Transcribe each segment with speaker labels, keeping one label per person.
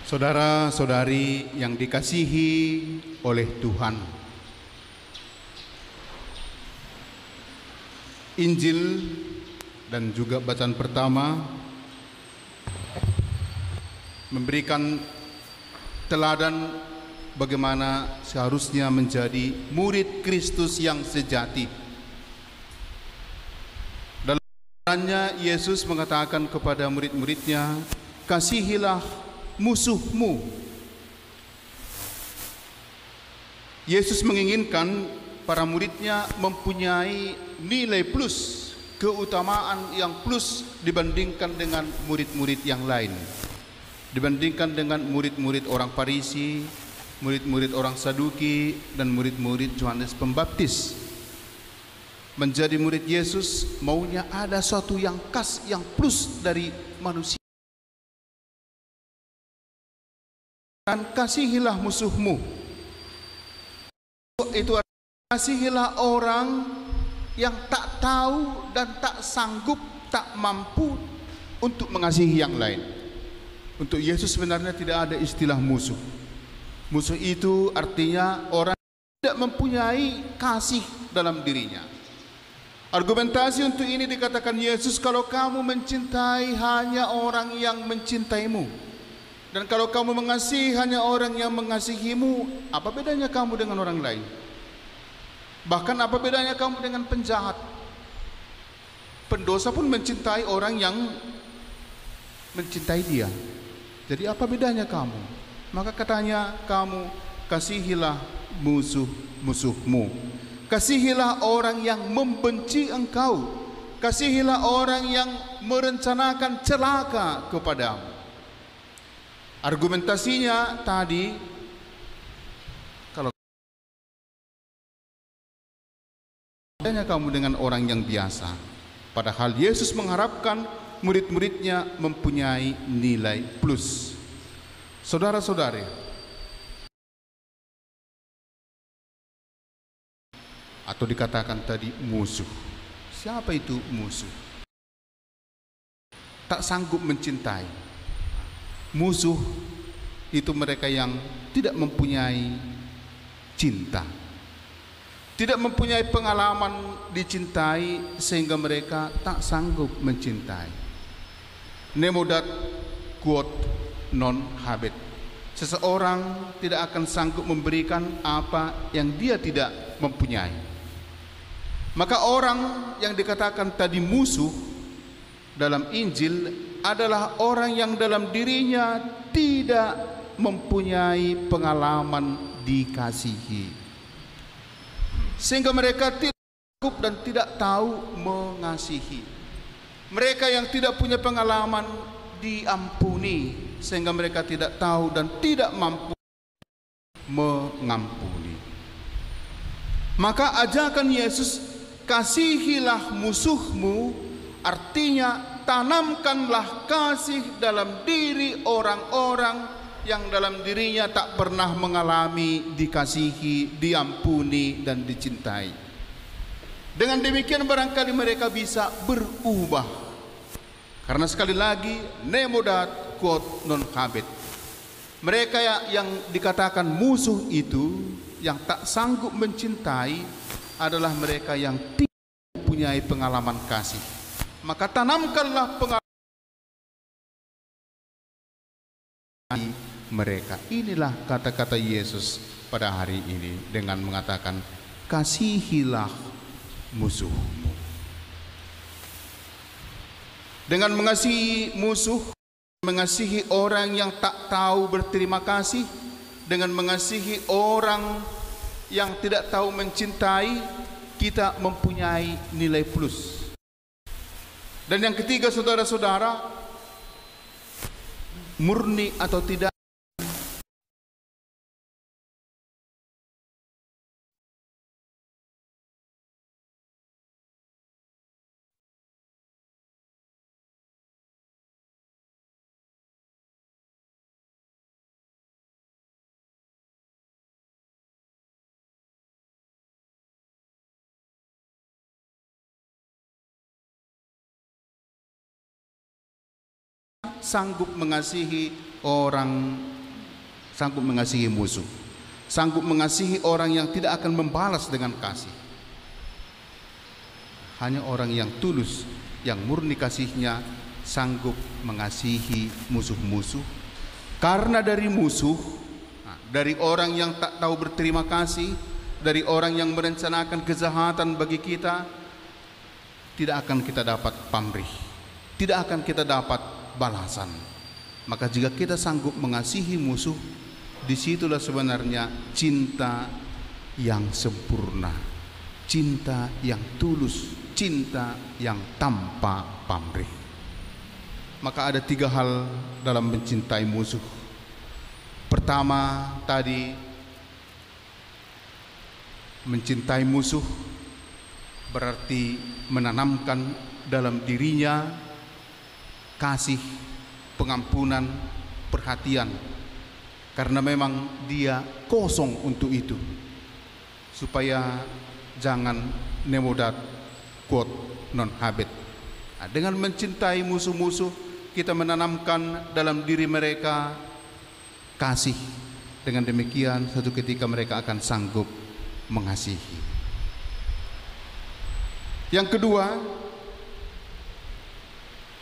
Speaker 1: Saudara-saudari yang dikasihi oleh Tuhan, Injil dan juga bacaan pertama memberikan teladan bagaimana seharusnya menjadi murid Kristus yang sejati. Dalamnya Yesus mengatakan kepada murid-muridnya, "Kasihilah musuhmu." Yesus menginginkan para muridnya mempunyai nilai plus, keutamaan yang plus dibandingkan dengan murid-murid yang lain, dibandingkan dengan murid-murid orang Farisi, murid-murid orang Saduki, dan murid-murid Yohanes Pembaptis. Menjadi murid Yesus maunya ada sesuatu yang khas, yang plus dari manusia. Dan kasihilah musuhmu. Itu artinya kasihilah orang yang tak tahu dan tak sanggup, tak mampu untuk mengasihi yang lain. Untuk Yesus sebenarnya tidak ada istilah musuh. Musuh itu artinya orang yang tidak mempunyai kasih dalam dirinya. Argumentasi untuk ini dikatakan Yesus, kalau kamu mencintai hanya orang yang mencintaimu, dan kalau kamu mengasihi hanya orang yang mengasihimu, apa bedanya kamu dengan orang lain? Bahkan apa bedanya kamu dengan penjahat? Pendosa pun mencintai orang yang mencintai dia. Jadi apa bedanya kamu? Maka katanya, kamu kasihilah musuh-musuhmu. Kasihilah orang yang membenci engkau. Kasihilah orang yang merencanakan celaka kepadamu. Argumentasinya tadi, kalau bedanya kamu dengan orang yang biasa. Padahal Yesus mengharapkan murid-muridnya mempunyai nilai plus. Saudara-saudari, atau dikatakan tadi musuh. Siapa itu musuh? Tak sanggup mencintai. Musuh itu mereka yang tidak mempunyai cinta, tidak mempunyai pengalaman dicintai sehingga mereka tak sanggup mencintai. Nemo dat quod non habet. Seseorang tidak akan sanggup memberikan apa yang dia tidak mempunyai. Maka orang yang dikatakan tadi musuh dalam Injil adalah orang yang dalam dirinya tidak mempunyai pengalaman dikasihi, sehingga mereka tidak cukup dan tidak tahu mengasihi. Mereka yang tidak punya pengalaman diampuni, sehingga mereka tidak tahu dan tidak mampu mengampuni. Maka ajakan Yesus, kasihilah musuhmu, artinya tanamkanlah kasih dalam diri orang-orang yang dalam dirinya tak pernah mengalami dikasihi, diampuni, dan dicintai. Dengan demikian barangkali mereka bisa berubah. Karena sekali lagi, nemo dat quod non habet. Mereka yang dikatakan musuh itu, yang tak sanggup mencintai, adalah mereka yang tidak mempunyai pengalaman kasih. Maka tanamkanlah pengalaman mereka. Inilah kata-kata Yesus pada hari ini dengan mengatakan, kasihilah musuhmu. Dengan mengasihi musuh, mengasihi orang yang tak tahu berterima kasih, dengan mengasihi orang yang tidak tahu mencintai, kita mempunyai nilai plus. Dan yang ketiga, saudara-saudara, murni atau tidak, sanggup mengasihi orang sanggup mengasihi musuh, sanggup mengasihi orang yang tidak akan membalas dengan kasih. Hanya orang yang tulus, yang murni kasihnya, sanggup mengasihi musuh-musuh. Karena dari musuh, dari orang yang tak tahu berterima kasih, dari orang yang merencanakan kejahatan bagi kita, tidak akan kita dapat pamrih, tidak akan kita dapat balasan. Maka jika kita sanggup mengasihi musuh, disitulah sebenarnya cinta yang sempurna, cinta yang tulus, cinta yang tanpa pamrih. Maka ada 3 hal dalam mencintai musuh. Pertama tadi, mencintai musuh berarti menanamkan dalam dirinya kasih, pengampunan, perhatian, karena memang dia kosong untuk itu, supaya jangan nemodat quod non habet. Dengan mencintai musuh-musuh, kita menanamkan dalam diri mereka kasih. Dengan demikian suatu ketika mereka akan sanggup mengasihi. Yang kedua,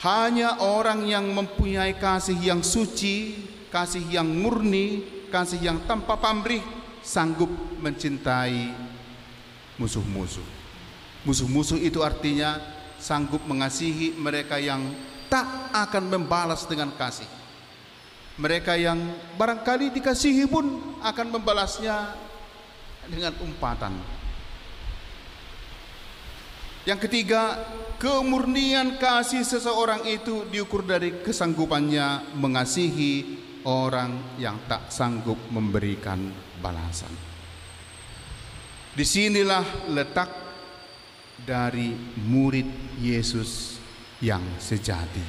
Speaker 1: hanya orang yang mempunyai kasih yang suci, kasih yang murni, kasih yang tanpa pamrih, sanggup mencintai musuh-musuh. Musuh-musuh itu artinya sanggup mengasihi mereka yang tak akan membalas dengan kasih. Mereka yang barangkali dikasihi pun akan membalasnya dengan umpatan. Yang ketiga, kemurnian kasih seseorang itu diukur dari kesanggupannya mengasihi orang yang tak sanggup memberikan balasan. Disinilah letak dari murid Yesus yang sejati.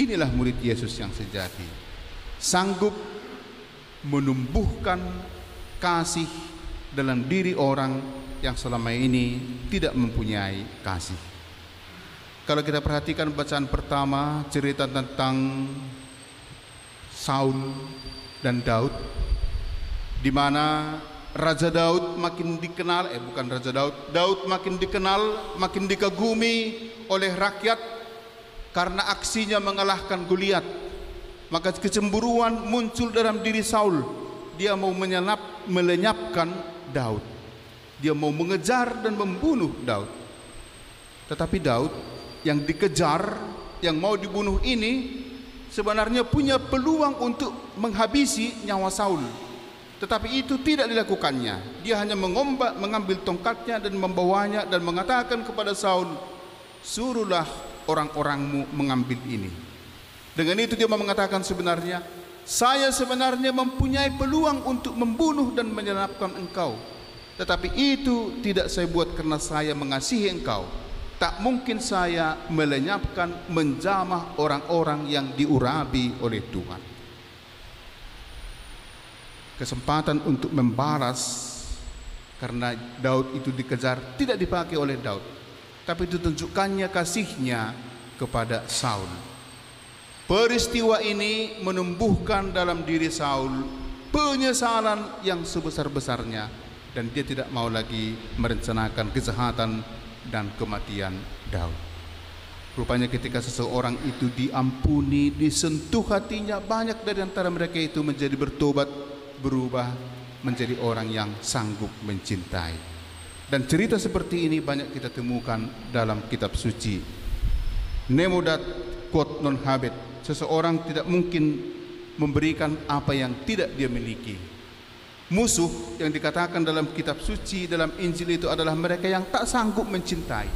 Speaker 1: Inilah murid Yesus yang sejati, sanggup menumbuhkan kasih dalam diri orang yang selama ini tidak mempunyai kasih. Kalau kita perhatikan bacaan pertama, cerita tentang Saul dan Daud, di mana Raja Daud makin dikenal, bukan Raja Daud, Daud makin dikenal, makin dikagumi oleh rakyat karena aksinya mengalahkan Goliat. Maka kecemburuan muncul dalam diri Saul. Dia mau melenyapkan Daud. Dia mau mengejar dan membunuh Daud. Tetapi Daud yang dikejar, yang mau dibunuh ini sebenarnya punya peluang untuk menghabisi nyawa Saul. Tetapi itu tidak dilakukannya. Dia hanya mengambil tongkatnya dan membawanya dan mengatakan kepada Saul, "Suruhlah orang-orangmu mengambil ini." Dengan itu dia mengatakan sebenarnya, saya sebenarnya mempunyai peluang untuk membunuh dan menyelamatkan engkau. Tetapi itu tidak saya buat karena saya mengasihi engkau. Tak mungkin saya melenyapkan, menjamah orang-orang yang diurapi oleh Tuhan. Kesempatan untuk membalas karena Daud itu dikejar tidak dipakai oleh Daud, tapi ditunjukkannya kasihnya kepada Saul. Peristiwa ini menumbuhkan dalam diri Saul penyesalan yang sebesar-besarnya, dan dia tidak mau lagi merencanakan kejahatan dan kematian Daud. Rupanya ketika seseorang itu diampuni, disentuh hatinya, banyak dari antara mereka itu menjadi bertobat, berubah menjadi orang yang sanggup mencintai. Dan cerita seperti ini banyak kita temukan dalam kitab suci. Nemodat quod non habet. Seseorang tidak mungkin memberikan apa yang tidak dia miliki. Musuh yang dikatakan dalam kitab suci, dalam Injil itu adalah mereka yang tak sanggup mencintai,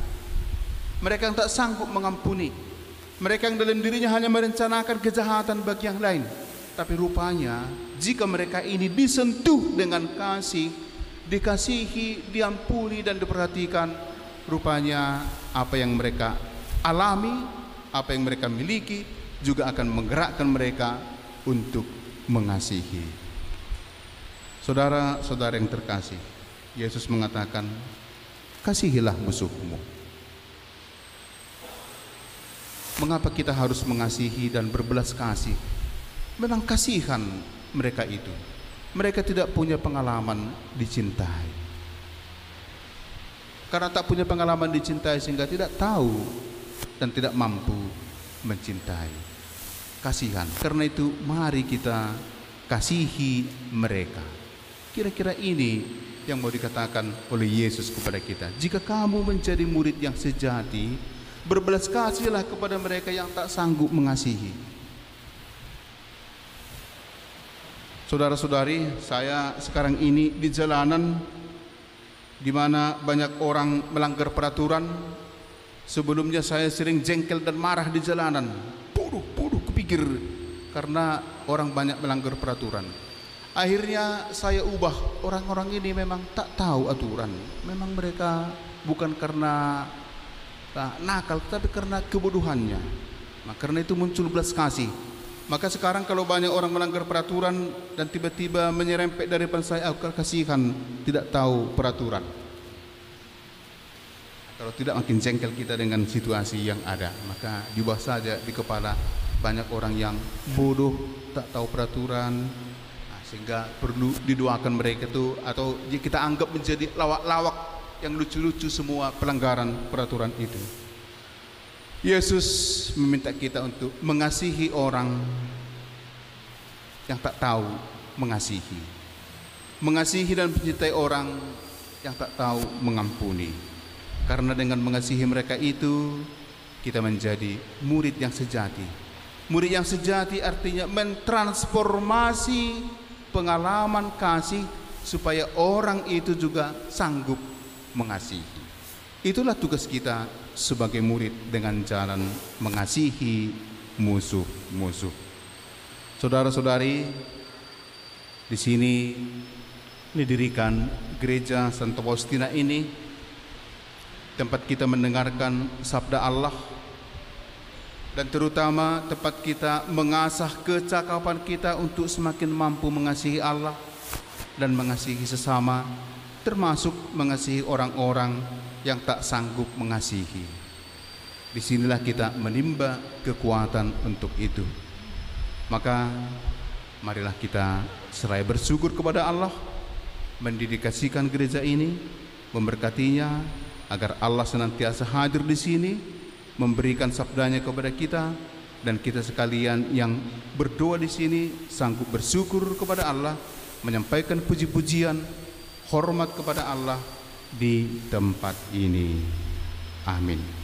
Speaker 1: mereka yang tak sanggup mengampuni, mereka yang dalam dirinya hanya merencanakan kejahatan bagi yang lain. Tapi rupanya jika mereka ini disentuh dengan kasih, dikasihi, diampuni dan diperhatikan, rupanya apa yang mereka alami, apa yang mereka miliki juga akan menggerakkan mereka untuk mengasihi. Saudara-saudara yang terkasih, Yesus mengatakan, kasihilah musuhmu. Mengapa kita harus mengasihi dan berbelas kasih? Memang kasihan mereka itu. Mereka tidak punya pengalaman dicintai. Karena tak punya pengalaman dicintai sehingga tidak tahu dan tidak mampu mencintai. Kasihan. Karena itu mari kita kasihi mereka. Kira-kira ini yang mau dikatakan oleh Yesus kepada kita. Jika kamu menjadi murid yang sejati, berbelas kasihlah kepada mereka yang tak sanggup mengasihi. Saudara-saudari, saya sekarang ini di jalanan di mana banyak orang melanggar peraturan. Sebelumnya saya sering jengkel dan marah di jalanan. Bodoh kepikir karena orang banyak melanggar peraturan. Akhirnya saya ubah, orang-orang ini memang tak tahu aturan. Memang mereka bukan karena nakal, tapi karena kebodohannya. Nah, karena itu muncul belas kasih. Maka sekarang kalau banyak orang melanggar peraturan dan tiba-tiba menyerempet dari depan saya, aku kasihan, tidak tahu peraturan. Kalau tidak makin jengkel kita dengan situasi yang ada. Maka diubah saja di kepala banyak orang yang bodoh, tak tahu peraturan, sehingga perlu didoakan mereka itu, atau kita anggap menjadi lawak-lawak yang lucu-lucu semua pelanggaran peraturan itu. Yesus meminta kita untuk mengasihi orang yang tak tahu mengasihi, mengasihi dan mencintai orang yang tak tahu mengampuni. Karena dengan mengasihi mereka itu kita menjadi murid yang sejati. Murid yang sejati artinya mentransformasi pengalaman kasih supaya orang itu juga sanggup mengasihi. Itulah tugas kita sebagai murid dengan jalan mengasihi musuh-musuh. Saudara-saudari, di sini didirikan gereja Santa Faustina ini, tempat kita mendengarkan sabda Allah, dan terutama tempat kita mengasah kecakapan kita untuk semakin mampu mengasihi Allah dan mengasihi sesama, termasuk mengasihi orang-orang yang tak sanggup mengasihi. Disinilah kita menimba kekuatan untuk itu. Maka marilah kita seraya bersyukur kepada Allah, mendedikasikan gereja ini, memberkatinya agar Allah senantiasa hadir di sini, memberikan sabdanya kepada kita, dan kita sekalian yang berdoa di sini sanggup bersyukur kepada Allah, menyampaikan puji-pujian, hormat kepada Allah di tempat ini. Amin.